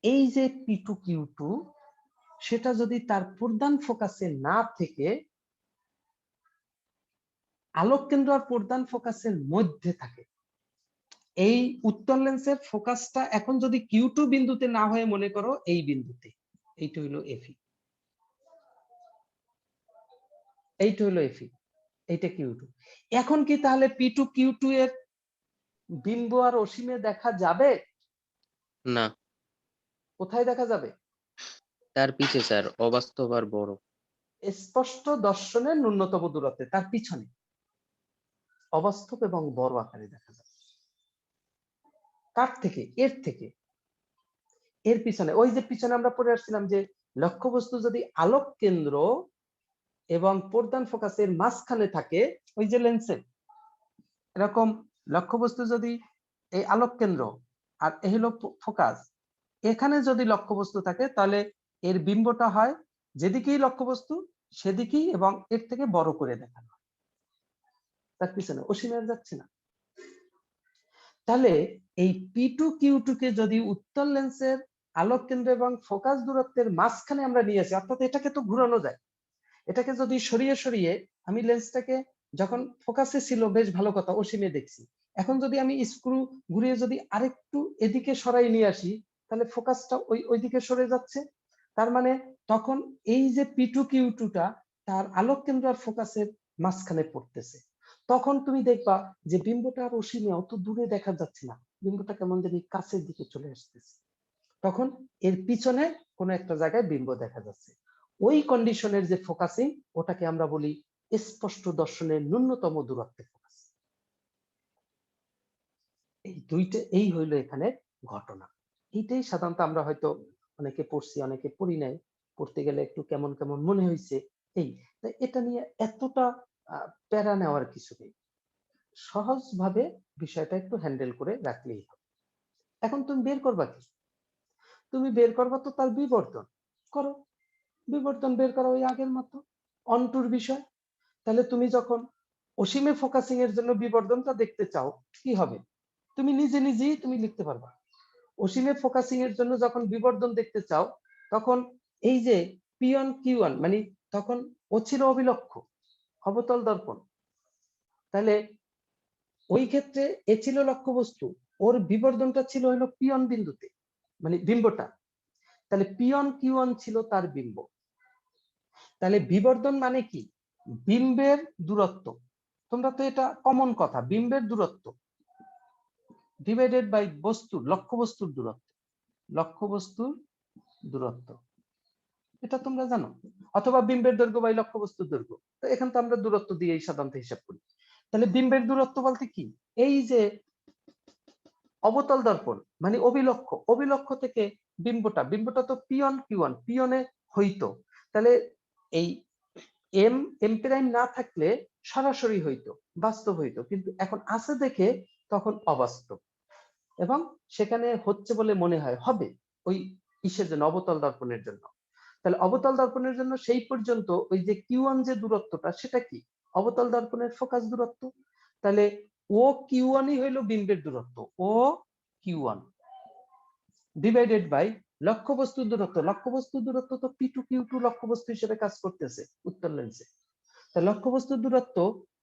এই যে P2Q2 সেটা যদি তার প্রধান ফোকাসে না থেকে আলোক কেন্দ্র আর প্রধান ফোকাসের মধ্যে থাকে, এই উত্তল লেন্সের ফোকাসটা এখন যদি Q2 বিন্দুতে না হয়ে মনে করো এই বিন্দুতে, এইটা হইলো FE, এইটা হইলো FE, এইটা Q2। এখন কি তাহলে P2Q2 এর বিম্ব আর অসীমে দেখা যাবে? না, কোথায় দেখা যাবে? তার পিছে স্যার অবাস্তব আর বড়। স্পষ্ট দর্শনের ন্যূনতম দূরত্বে, তার পিছনে অবাস্তব এবং বড় আকারে দেখা যাবে। কার থেকে? এর থেকে। এর পিছনে, ওই যে পিছনে আমরা পড়ে আসছিলাম যে লক্ষ্যবস্তু যদি আলোক কেন্দ্র এবং প্রধান ফোকাসের মাঝখানে থাকে, ওই যে লেন্সে এরকম লক্ষ্যবস্তু যদি এই আলোক কেন্দ্র আর এ হলো ফোকাস, এখানে যদি লক্ষ্যবস্তু থাকে তাহলে এর বিম্বটা হয় যেদিকেই লক্ষ্যবস্তু সেদিকেই, এবং এর থেকে বড় করে দেখানো হয়, তার পিছনে অসীমে যাচ্ছে না। তাহলে এই P2Q2 কে যদি উত্তল লেন্সের আলোক কেন্দ্র এবং ফোকাস দূরত্বের মাঝখানে আমরা নিয়ে আসি, অর্থাৎ এটাকে তো ঘুরানো যায়, এটাকে যদি সরিয়ে সরিয়ে আমি লেন্সটাকে যখন ফোকাসে ছিল বেশ ভালো কথা, অসীমে দেখছি, এখন যদি আমি স্ক্রু ঘুরিয়ে যদি আরেকটু এদিকে সরাই নিয়ে আসি, তাহলে ফোকাসটা ওইদিকে সরে যাচ্ছে। তার মানে তখন এই যে P2Q2 টা তার আলোক কেন্দ্র আর ফোকাসের মাঝখানে পড়তেছে, তখন তুমি দেখবা যে বিম্বটা আর অসীমে অত দূরে দেখা যাচ্ছে না, বিম্বটা কেমন জানি কাছের দিকে চলে আসতেছে, তখন এর পিছনে কোনো একটা জায়গায় বিম্ব দেখা যাচ্ছে। ওই কন্ডিশনের যে ফোকাসিং, ওটাকে আমরা বলি স্পষ্ট দর্শনের ন্যূনতম দূরত্বে ফোকাস। এই দুইটা, এই হইলো এখানে ঘটনা। এইটাই সাধারণত আমরা হয়তো অনেকে পড়ছি, অনেকে পড়ি নাই, পড়তে গেলে একটু কেমন কেমন মনে হয়েছে। এই এটা নিয়ে এতটা প্যারা নেওয়ার কিছু নেই, সহজভাবে বিষয়টা একটু হ্যান্ডেল করে রাখলেই হবে। এখন তুমি বের করবা কি? তুমি বের করবা তো তার বিবর্তন, করো বিবর্তন বের করা ওই আগের মতো অন্টুর বিষয়। তাহলে তুমি যখন অসীমে ফোকাসিং এর জন্য বিবর্তনটা দেখতে চাও, কি হবে? তুমি নিজে নিজেই তুমি লিখতে পারবা। অসীমে ফোকাসিং এর জন্য যখন বিবর্তন দেখতে চাও, তখন এই যে P1Q1 মানে তখন ও ছিল অবিলক্ষ্য, অবতল দর্পণ। তাহলে ওই ক্ষেত্রে এ ছিল লক্ষ্যবস্তু, ওর বিবর্ধনটা ছিল হলো পিয়ন বিন্দুতে, মানে বিম্বটা। তাহলে পিয়ন কিউন ছিল তার বিম্ব। তাহলে বিবর্ধন মানে কি? বিম্বের দূরত্ব। তোমরা তো এটা কমন কথা, বিম্বের দূরত্ব ডিভাইডেড বাই বস্তুর, লক্ষ্যবস্তুর দূরত্ব, লক্ষ্যবস্তুর দূরত্ব, এটা তোমরা জানো। অথবা বিম্বের দৈর্ঘ্য বাই লক্ষ্যবস্তুর দৈর্ঘ্য। তো এখান তো আমরা দূরত্ব দিয়েই সাধারণত হিসাব করি। তাহলে বিম্বের দূরত্ব বলতে কি? এই যে অবতল দর্পণ মানে অভিলক্ষ, অভিলক্ষ থেকে বিম্বটা, বিম্বটা তো পিয়ন কিউন, পিয়নে হইতো। তাহলে এই এম এম প্রাইম না থাকলে সরাসরি হইতো, বাস্তব হইতো, কিন্তু এখন আছে দেখে তখন অবাস্তব, এবং সেখানে হচ্ছে বলে মনে হয়, হবে ওই ইসের জন্য, অবতল দর্পণের জন্য। তাহলে অবতল দর্পণের জন্য সেই পর্যন্ত ওই যে কিউন যে দূরত্বটা, সেটা কি? অবতল দর্পণের ফোকাস দূরত্ব। তাহলে ও কিউনই হইল বিম্বের দূরত্ব, ও কিউন ডিভাইডেড বাই লক্ষ্যবস্তুর দূরত্ব। লক্ষ্যবস্তুর দূরত্ব তো পি টু কিউ টু লক্ষ্যবস্তু হিসেবে কাজ করতেছে উত্তর লেন্সে। তাহলে লক্ষ্যবস্তুর দূরত্ব,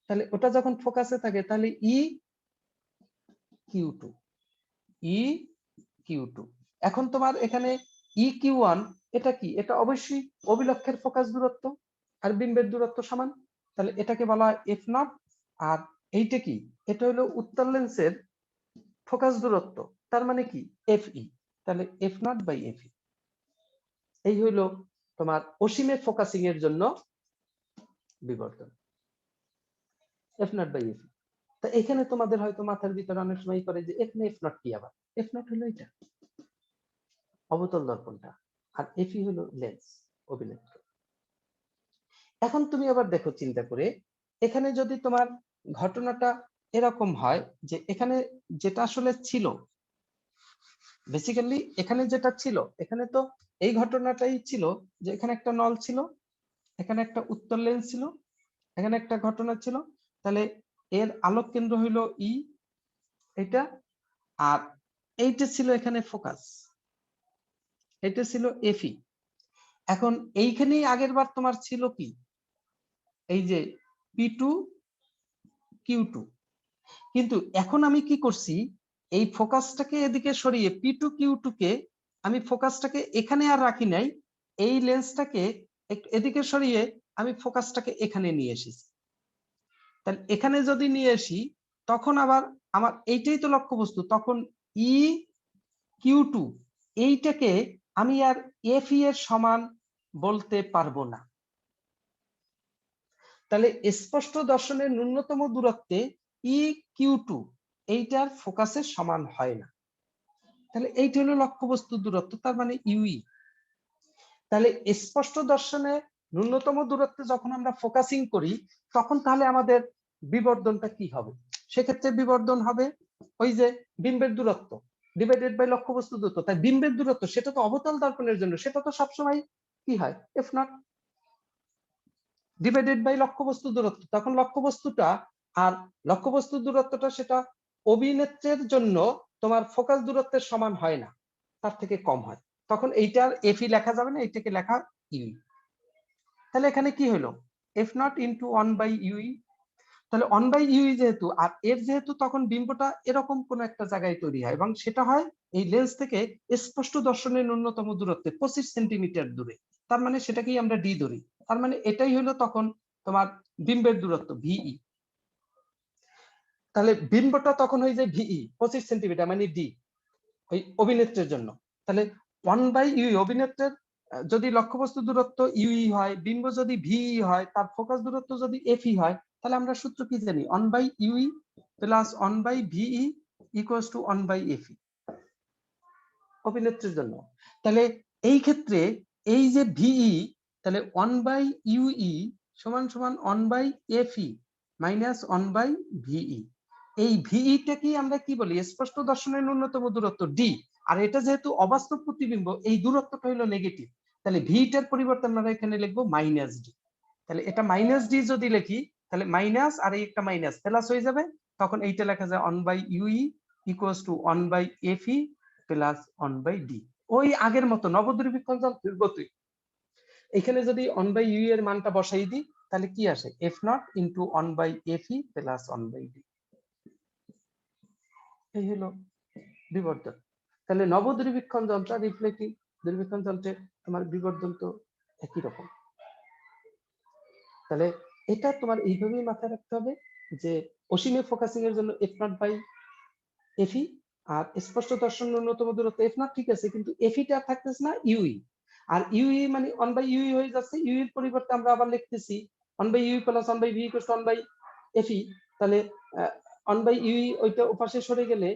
তাহলে ওটা যখন ফোকাসে থাকে তাহলে E Q two, E Q two. এখন তোমার এখানে ই কিউ ওয়ান, এটা কি? এটা অবশ্যই অভিলক্ষের ফোকাস দূরত্ব আর বিম্বের দূরত্ব সমান। তাহলে এটাকে বলা হয় এফ নট। আর এইটা কি? এটা হলো উত্তর লেন্সের ফোকাস দূরত্ব, তার মানে কি? F E. তাহলে F nought by F E, এই হইল তোমার অসীমে ফোকাসিং এর জন্য বিবর্ধন, F nought by F E. তা এখানে তোমাদের হয়তো মাথার ভিতরে অনেক সময় করে যে এখানে এফ নট কি? আবার এফ নট হলো এটা অবতল দর্পণটা, আর এফি হলো লেন্স, অভিনেত্র। এখন তুমি আবার দেখো চিন্তা করে, এখানে যদি তোমার ঘটনাটা এরকম হয় যে এখানে যেটা আসলে ছিল, বেসিক্যালি এখানে যেটা ছিল, এখানে তো এই ঘটনাটাই ছিল যে এখানে একটা নল ছিল, এখানে একটা উত্তর লেন্স ছিল, এখানে একটা ঘটনা ছিল। তাহলে এর আলোক কেন্দ্র হইলো ই, এটা, আর এইটা ছিল এখানে ফোকাস, এটা ছিল এফি। এখন এইখানেই আগের বার তোমার ছিল কি? এই যে পি টু কিউ টু। কিন্তু এখন আমি কি করছি? এই ফোকাসটাকে এদিকে সরিয়ে পি টু কিউ টু কে আমি ফোকাসটাকে এখানে আর রাখি নাই, এই লেন্সটাকে এদিকে সরিয়ে আমি ফোকাসটাকে এখানে নিয়ে এসেছি। তাহলে এখানে যদি নিয়ে আসি, তখন আবার আমার এইটাই তো লক্ষ্যবস্তু, তখন ই কিউ টু এইটাকে আমি আর এফ ই এর সমান বলতে পারবো না। তাহলে স্পষ্ট দর্শনের ন্যূনতম দূরত্বে ই কিউ টু এইটার ফোকাসের সমান হয় না। তাহলে এইটা হলো লক্ষ্যবস্তুর দূরত্ব, তার মানে ইউই। তাহলে স্পষ্ট দর্শনে ন্যূনতম দূরত্বে যখন আমরা ফোকাসিং করি, তখন তাহলে আমাদের বিবর্ধনটা কি হবে? সেক্ষেত্রে বিবর্ধন হবে ওই যে বিম্বের দূরত্ব ডিভাইডেড বাই লক্ষ্যবস্তু দূরত্ব। তাই বিম্বের দূরত্ব সেটা তো অবতল দর্পণের জন্য, সেটা তো সবসময় কি হয়? এফ নট ডিভাইডেড বাই লক্ষ্যবস্তু দূরত্ব। তখন লক্ষ্যবস্তুটা আর লক্ষ্যবস্তুর দূরত্বটা সেটা অভিনেত্রের জন্য তোমার ফোকাস দূরত্বের সমান হয় না, তার থেকে কম হয়। তখন এইটার এফি লেখা যাবে না, এইটাকে লেখা ইউই। তাহলে এখানে কি হলো? F not into one by UE. তাহলে ওয়ান বাই ইউই যেহেতু, আর এর যেহেতু তখন বিম্বটা এরকম কোন একটা জায়গায় তৈরি হয়, এবং সেটা হয় এই লেন্স থেকে স্পষ্ট দর্শনের ন্যূনতম দূরত্বে 25 সেন্টিমিটার দূরে, তার মানে সেটাকেই আমরা ডি ধরি। তার মানে এটাই হলো তখন তোমার বিম্বের দূরত্ব ভিই। তাহলে বিম্বটা তখন হয়ে যায় ভিই 25 সেন্টিমিটার, মানে ডি ওই অভিনেত্রের জন্য। তাহলে ওয়ান বাই ইউই অভিনেত্রের যদি লক্ষ্যবস্তু দূরত্ব ইউই হয়, বিম্ব যদি ভিই হয়, তার ফোকাস দূরত্ব যদি এফই হয়, তাহলে আমরা সূত্র কি জানি? One by U E plus one by V E equals to one by F E অভিনেত্রের জন্য। তাহলে এই ক্ষেত্রে এই যে ভিই, তাহলে ওয়ান বাই ইউই সমান সমান one by FE minus one by VE. এই ভিইটা কি আমরা কি বলি? স্পষ্ট দর্শনের ন্যূনতম দূরত্ব ডি, আর এটা যেহেতু অবাস্তব প্রতিবিম্ব, এই দূরত্বটা হলো নেগেটিভ। তাহলে ভিটার পরিবর্তে আমরা এখানে লিখবো মাইনাস ডি। তাহলে এটা মাইনাস ডি যদি লিখি, তাহলে মাইনাস আর এই একটা মাইনাস প্লাস হয়ে যাবে, তখন এইটা লেখা যায় one by UE equals to one by FE plus one by D. ওই আগের মতো নবদূরবীক্ষণ যন্ত্রের গতি। এখানে যদি ওয়ান বাই ইউ এর মানটা বসাই দিই, তাহলে কি আসে F not into 1/FE plus 1/D। এই হলো বিবর্ধন। তাহলে নব দূরবীক্ষণ যন্ত্র রিফ্লেক্টিভ দূরবীক্ষণ যন্ত্রে তোমার বিবর্ধন তো একই রকম। তাহলে এটা তোমার এইভাবেই মাথায় রাখতে হবে যে অসীমে ফোকাসিং এর জন্য এফ নট বাই এফি, আর স্পষ্ট দর্শন ন্যূনতম দূরত্ব এফ নট ঠিক আছে, কিন্তু এফিটা থাকতেছে না ইউই, আর ইউই মানে 1/ইউই হয়ে যাচ্ছে। ইউই এর পরিবর্তে আমরা আবার লিখতেছি 1/ইউই প্লাস 1/ভি ইকুয়াল টু 1/এফি। তাহলে 1/ইউই ওইটা ওপাশে সরে গেলে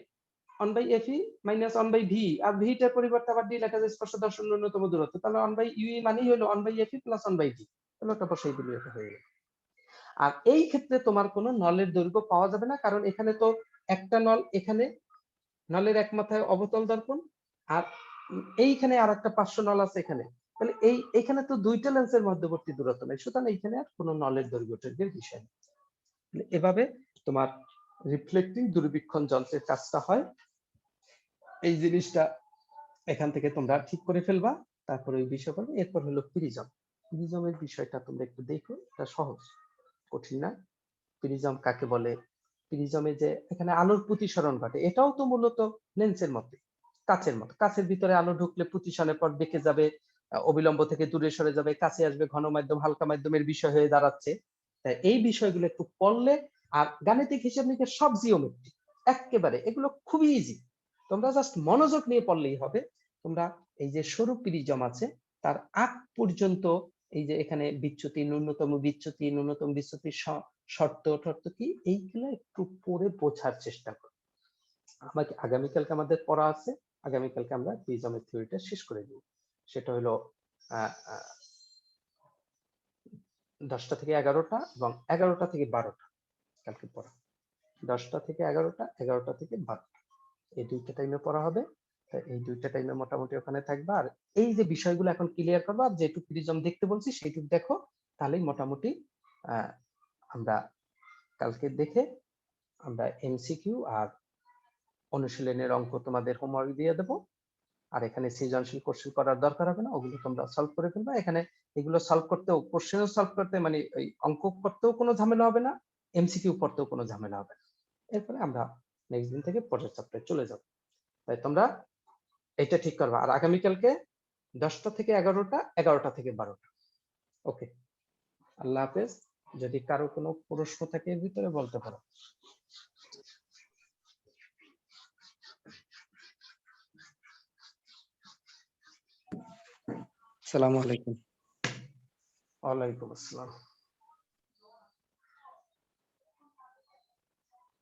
1/FE মাইনাস 1/ভি, আর ভিটার পরিবর্তে আবার ডি লেখা যায় স্পষ্ট দর্শন ন্যূনতম দূরত্ব। তাহলে 1/ইউই মানেই হলো 1/FE প্লাস 1/ভি। তাহলে ওটা বসাই দিলে এটা হয়ে গেল। আর এই ক্ষেত্রে তোমার কোনো নলের দৈর্ঘ্য পাওয়া যাবে না, কারণ এখানে তো একটা নল, এখানে নলের এক মাথায় অবতল দর্পণ, আর এইখানে আর একটা 500 নল আছে এখানে। তাহলে এইখানে তো দুইটা লেন্সের মধ্যবর্তী দূরত্ব নেই, সুতরাং এইখানে আর কোনো নলের দৈর্ঘ্য টৈর্ঘ্যের বিষয় নেই। এভাবে তোমার রিফ্লেক্টিং দূরবীক্ষণ যন্ত্রের কাজটা হয়। এই জিনিসটা এখান থেকে তোমরা ঠিক করে ফেলবা, তারপরে ওই বিষয় করবে। এরপর হলো প্রিজম। প্রিজমের বিষয়টা তোমরা একটু দেখো, এটা সহজ, কঠিন না। প্রিজম কাকে বলে? প্রিজমে যে এখানে আলোর প্রতিসরণ ঘটে, এটাও তো মূলত লেন্সের মতো, কাচের মতো। কাচের ভিতরে আলো ঢুকলে প্রতিসরণের পর বেঁকে যাবে, অবিলম্ব থেকে দূরে সরে যাবে, কাছে আসবে, ঘন মাধ্যম হালকা মাধ্যমের বিষয় হয়ে দাঁড়াচ্ছে। তাই এই বিষয়গুলো একটু পড়লে, আর গাণিতিক হিসাব নিকেশ সব জিওমেট্রি একেবারে, এগুলো খুবই ইজি, তোমরা জাস্ট মনোযোগ নিয়ে পড়লেই হবে। তোমরা এই যে সরু প্রিজম আছে তার আগ পর্যন্ত এই যে এখানে বিচ্যুতি, ন্যূনতম বিচ্যুতির শর্ত টর্ত কি, এইগুলো একটু পড়ে বোঝার চেষ্টা করো। আমাকে আগামীকালকে আমাদের পড়া আছে, আগামীকালকে আমরা প্রিজমের থিওরিটা শেষ করে দিব। সেটা হলো 10টা থেকে 11টা এবং 11টা থেকে 12টা কালকে পড়া। 10টা থেকে 11টা, 11টা থেকে 12টা, এই দুইটা টাইমে পড়া হবে। এই দুইটা টাইমে মোটামুটি ওখানে থাকবা, আর এই যে বিষয়গুলো এখন ক্লিয়ার করবা, আর যেটুকু প্রিজম দেখতে বলছি সেইটুকু দেখো, তাহলেই মোটামুটি আমরা কালকে দেখে আমরা এমসিকিউ আর অনুশীলনের অঙ্ক তোমাদের হোমওয়ার্ক দিয়ে দেবো। আর এখানে সৃজনশীল কোশ্চেন করার দরকার হবে না, ওগুলো তোমরা সলভ করে ফেলবা। এখানে এগুলো সলভ করতেও, কোশ্চেনও সলভ করতে, মানে ওই অঙ্ক করতেও কোনো ঝামেলা হবে না, এমসিকিউ পড়তেও কোনো ঝামেলা হবে না। এরপরে আমরা নেক্সট দিন থেকে পরের চ্যাপ্টারে চলে যাব। তাই তোমরা এটা ঠিক করবা। আর আগামীকালকে 10টা থেকে 11টা, 11টা থেকে 12টা। ওকে, আল্লাহ হাফেজ। যদি কারো কোনো প্রশ্ন থাকে এর ভিতরে বলতে পারো। আসসালামু আলাইকুম। ওয়ালাইকুম আসসালাম।